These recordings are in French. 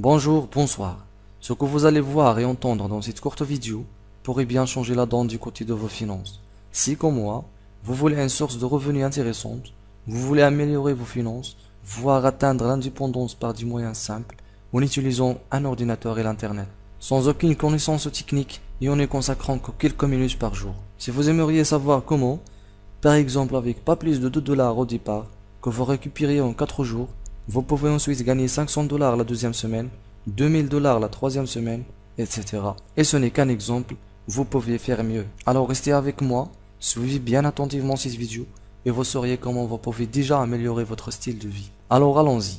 Bonjour, bonsoir. Ce que vous allez voir et entendre dans cette courte vidéo pourrait bien changer la donne du côté de vos finances. Si, comme moi, vous voulez une source de revenus intéressante, vous voulez améliorer vos finances, voire atteindre l'indépendance par des moyens simples, en utilisant un ordinateur et l'Internet, sans aucune connaissance technique et en ne consacrant que quelques minutes par jour. Si vous aimeriez savoir comment, par exemple avec pas plus de 2 dollars au départ, que vous récupérez en 4 jours, vous pouvez ensuite gagner 500 dollars la deuxième semaine, 2000 dollars la troisième semaine, etc. Et ce n'est qu'un exemple, vous pouvez faire mieux. Alors restez avec moi, suivez bien attentivement cette vidéo et vous saurez comment vous pouvez déjà améliorer votre style de vie. Alors allons-y.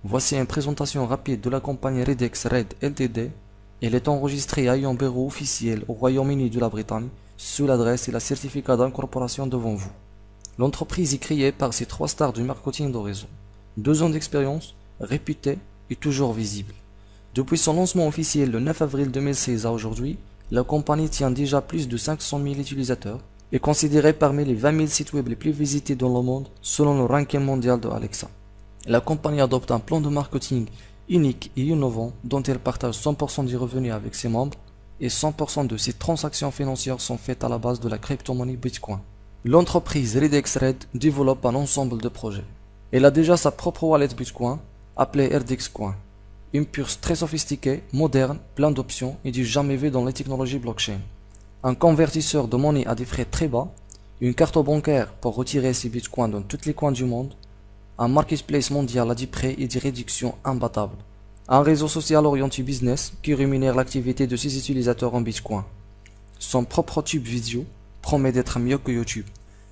Voici une présentation rapide de la compagnie Redex Red Ltd. Elle est enregistrée à un bureau officiel au Royaume-Uni de la Bretagne, sous l'adresse et le certificat d'incorporation devant vous. L'entreprise est créée par ces 3 stars du marketing d'horizon. 2 ans d'expérience, réputée et toujours visible. Depuis son lancement officiel le 9 avril 2016 à aujourd'hui, la compagnie tient déjà plus de 500 000 utilisateurs et considérée parmi les 20 000 sites web les plus visités dans le monde selon le ranking mondial de Alexa. La compagnie adopte un plan de marketing unique et innovant dont elle partage 100% des revenus avec ses membres et 100% de ses transactions financières sont faites à la base de la crypto-monnaie Bitcoin. L'entreprise Redex Red développe un ensemble de projets. Elle a déjà sa propre wallet Bitcoin, appelée RDX Coin. Une puce très sophistiquée, moderne, plein d'options et du jamais vu dans les technologies blockchain. Un convertisseur de monnaie à des frais très bas, une carte bancaire pour retirer ses bitcoins dans tous les coins du monde, un marketplace mondial à des prix et des réductions imbattables, un réseau social orienté business qui rémunère l'activité de ses utilisateurs en bitcoin. Son propre tube vidéo promet d'être mieux que YouTube,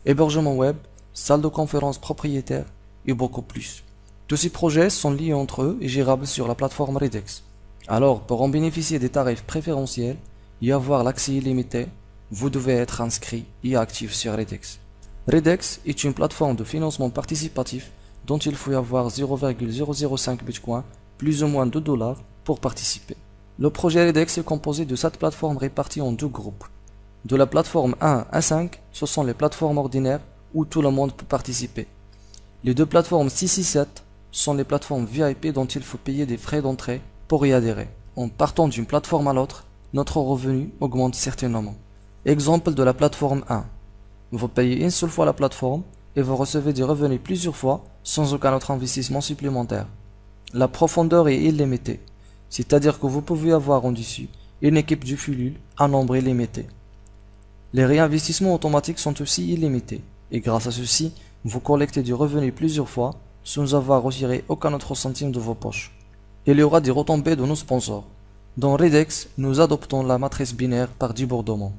hébergement web, salle de conférence propriétaire et beaucoup plus. Tous ces projets sont liés entre eux et gérables sur la plateforme Redex. Alors, pour en bénéficier des tarifs préférentiels et avoir l'accès illimité, vous devez être inscrit et actif sur Redex. Redex est une plateforme de financement participatif dont il faut avoir 0,005 Bitcoin, plus ou moins 2 dollars, pour participer. Le projet Redex est composé de 7 plateformes réparties en 2 groupes. De la plateforme 1 à 5, ce sont les plateformes ordinaires où tout le monde peut participer. Les 2 plateformes 6 et 7 sont les plateformes VIP dont il faut payer des frais d'entrée pour y adhérer. En partant d'une plateforme à l'autre, notre revenu augmente certainement. Exemple de la plateforme 1. Vous payez une seule fois la plateforme et vous recevez des revenus plusieurs fois sans aucun autre investissement supplémentaire. La profondeur est illimitée, c'est-à-dire que vous pouvez avoir en dessus une équipe du Fulul à nombre illimité. Les réinvestissements automatiques sont aussi illimités et grâce à ceci, vous collectez du revenu plusieurs fois sans avoir retiré aucun autre centime de vos poches. Il y aura des retombées de nos sponsors. Dans Redex, nous adoptons la matrice binaire par débordement,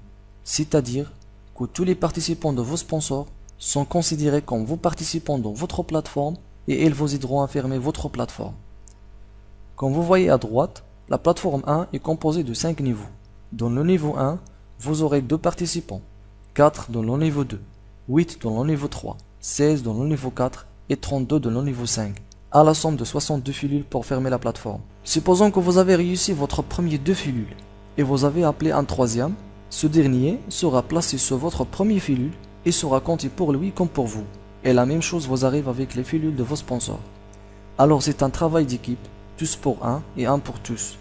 c'est-à-dire que tous les participants de vos sponsors sont considérés comme vos participants dans votre plateforme et ils vous aideront à fermer votre plateforme. Comme vous voyez à droite, la plateforme 1 est composée de 5 niveaux. Dans le niveau 1, vous aurez 2 participants, 4 dans le niveau 2, 8 dans le niveau 3, 16 dans le niveau 4 et 32 dans le niveau 5, à la somme de 62 filules pour fermer la plateforme. Supposons que vous avez réussi votre premier 2 filules et vous avez appelé un troisième, ce dernier sera placé sur votre premier filule et sera compté pour lui comme pour vous. Et la même chose vous arrive avec les filules de vos sponsors. Alors c'est un travail d'équipe, tous pour un et un pour tous.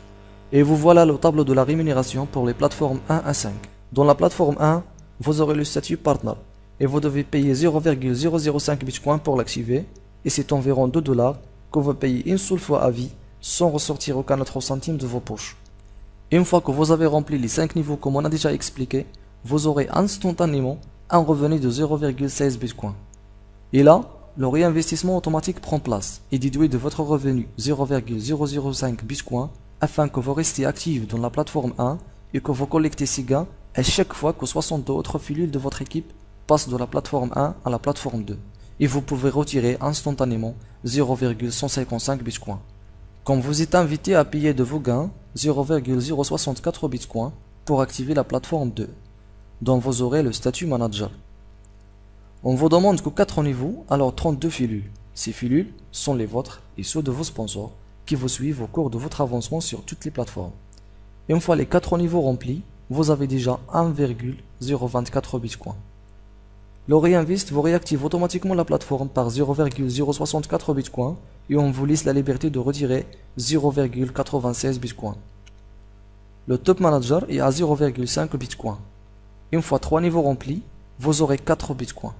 Et vous voilà le tableau de la rémunération pour les plateformes 1 à 5. Dans la plateforme 1, vous aurez le statut partner et vous devez payer 0,005 Bitcoin pour l'activer et c'est environ 2 dollars que vous payez une seule fois à vie sans ressortir aucun autre centime de vos poches. Une fois que vous avez rempli les 5 niveaux comme on a déjà expliqué, vous aurez instantanément un revenu de 0,16 Bitcoin. Et là, le réinvestissement automatique prend place et déduit de votre revenu 0,005 Bitcoin afin que vous restiez actif dans la plateforme 1 et que vous collectez ces gains à chaque fois que 62 autres filules de votre équipe passent de la plateforme 1 à la plateforme 2. Et vous pouvez retirer instantanément 0,155 Bitcoin. Comme vous êtes invité à payer de vos gains 0,064 Bitcoin pour activer la plateforme 2, dont vous aurez le statut manager. On vous demande que 4 niveaux, alors 32 filules. Ces filules sont les vôtres et ceux de vos sponsors qui vous suivent au cours de votre avancement sur toutes les plateformes. Et une fois les 4 niveaux remplis, vous avez déjà 1,024 Bitcoin. Le Reinvest vous réactive automatiquement la plateforme par 0,064 Bitcoin et on vous laisse la liberté de retirer 0,96 Bitcoin. Le Top Manager est à 0,5 Bitcoin. Une fois 3 niveaux remplis, vous aurez 4 Bitcoins.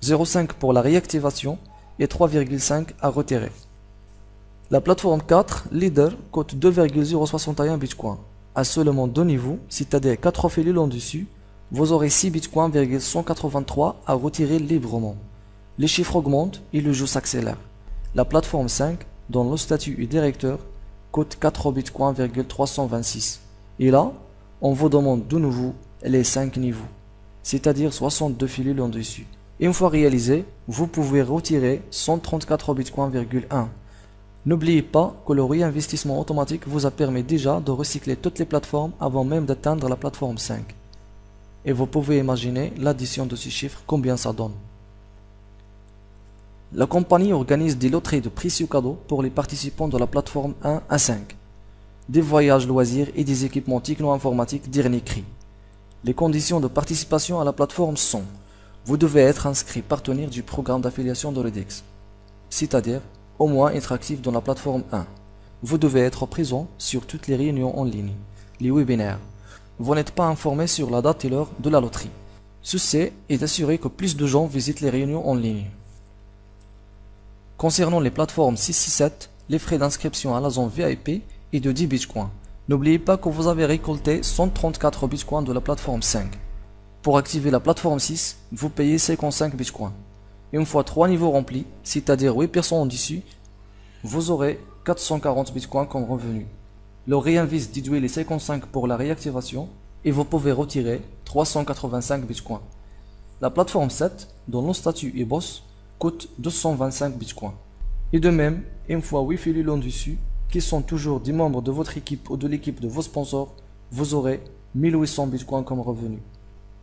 0,5 pour la réactivation et 3,5 à retirer. La plateforme 4, Leader, coûte 2,061 Bitcoin. À seulement 2 niveaux, c'est-à-dire 4 cellules en dessus, vous aurez 6 bitcoins,183 à retirer librement. Les chiffres augmentent et le jeu s'accélère. La plateforme 5, dont le statut est directeur, coûte 4 bitcoins,326. Et là, on vous demande de nouveau les 5 niveaux, c'est-à-dire 62 cellules en dessus. Une fois réalisé, vous pouvez retirer 134 bitcoins,1. N'oubliez pas que le réinvestissement automatique vous a permis déjà de recycler toutes les plateformes avant même d'atteindre la plateforme 5. Et vous pouvez imaginer l'addition de ces chiffres, combien ça donne. La compagnie organise des loteries de précieux cadeaux pour les participants de la plateforme 1 à 5. Des voyages loisirs et des équipements techno-informatiques dernier cri. Les conditions de participation à la plateforme sont: vous devez être inscrit partenaire du programme d'affiliation de Redex, c'est-à-dire au moins être actif dans la plateforme 1. Vous devez être présent sur toutes les réunions en ligne, les webinaires. Vous n'êtes pas informé sur la date et l'heure de la loterie. Ceci est d'assurer que plus de gens visitent les réunions en ligne. Concernant les plateformes 6 et 7, les frais d'inscription à la zone VIP est de 10 bitcoins. N'oubliez pas que vous avez récolté 134 bitcoins de la plateforme 5. Pour activer la plateforme 6, vous payez 55 bitcoins. Une fois 3 niveaux remplis, c'est-à-dire 8 personnes en dessus, vous aurez 440 bitcoins comme revenu. Le Reinvest déduit les 55 pour la réactivation et vous pouvez retirer 385 bitcoins. La plateforme 7, dont le statut est boss, coûte 225 bitcoins. Et de même, une fois 8 cellules en dessus, qui sont toujours des membres de votre équipe ou de l'équipe de vos sponsors, vous aurez 1800 bitcoins comme revenu.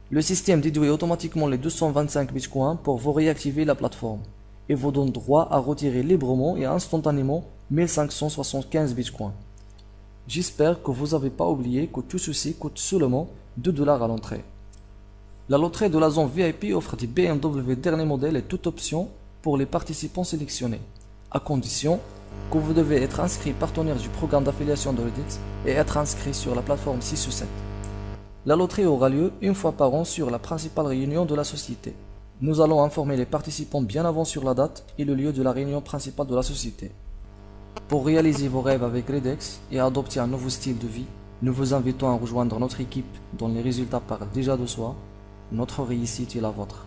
Le système déduit automatiquement les 225 bitcoins pour vous réactiver la plateforme et vous donne droit à retirer librement et instantanément 1575 bitcoins. J'espère que vous n'avez pas oublié que tout ceci coûte seulement 2 $ à l'entrée. La loterie de la zone VIP offre des BMW dernier modèle et toute option pour les participants sélectionnés, à condition que vous devez être inscrit partenaire du programme d'affiliation de Redex et être inscrit sur la plateforme 6 ou 7. La loterie aura lieu une fois par an sur la principale réunion de la société. Nous allons informer les participants bien avant sur la date et le lieu de la réunion principale de la société. Pour réaliser vos rêves avec Redex et adopter un nouveau style de vie, nous vous invitons à rejoindre notre équipe dont les résultats parlent déjà de soi. Notre réussite est la vôtre.